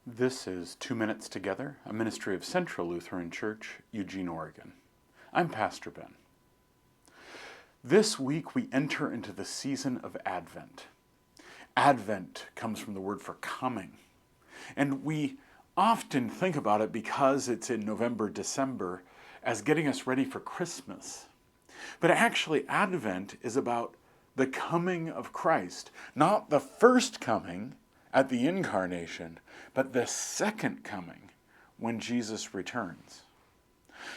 This is 2 Minutes Together, a ministry of Central Lutheran Church, Eugene, Oregon. I'm Pastor Ben. This week we enter into the season of Advent. Advent comes from the word for coming. And we often think about it because it's in November, December, as getting us ready for Christmas. But actually, Advent is about the coming of Christ, not the first coming at the incarnation, but the second coming when Jesus returns.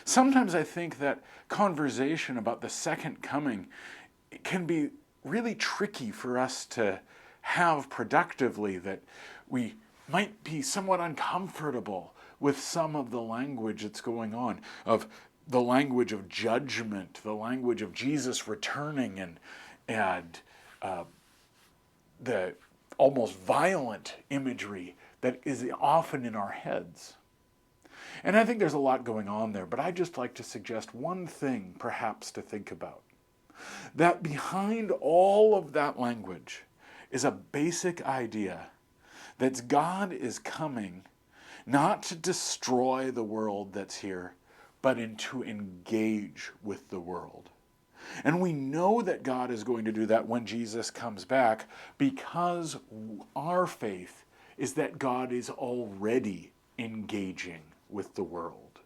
Sometimes I think that conversation about the second coming can be really tricky for us to have productively, that we might be somewhat uncomfortable with some of the language that's going on, of the language of judgment, the language of Jesus returning, and the almost violent imagery that is often in our heads. And I think there's a lot going on there, but I'd just like to suggest one thing perhaps to think about. That behind all of that language is a basic idea that God is coming not to destroy the world that's here, but to engage with the world. And we know that God is going to do that when Jesus comes back, because our faith is that God is already engaging with the world.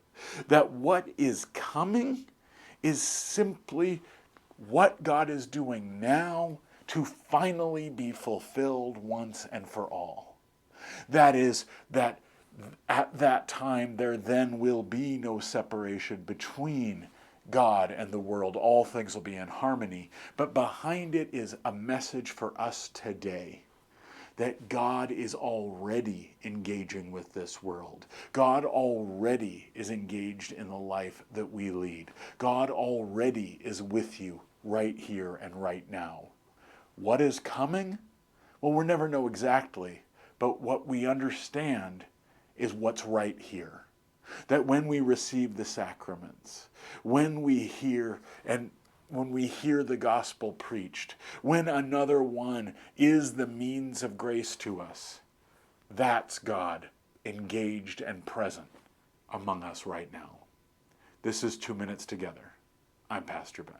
That what is coming is simply what God is doing now to finally be fulfilled once and for all. That is, that at that time there then will be no separation between God and the world. All things will be in harmony. But behind it is a message for us today, that God is already engaging with this world. God already is engaged in the life that we lead. God already is with you right here and right now. What is coming? Well, we'll never know exactly, but what we understand is what's right here. That when we receive the sacraments, when we hear the gospel preached, when another one is the means of grace to us, that's God engaged and present among us right now. This is 2 Minutes Together. I'm Pastor Ben.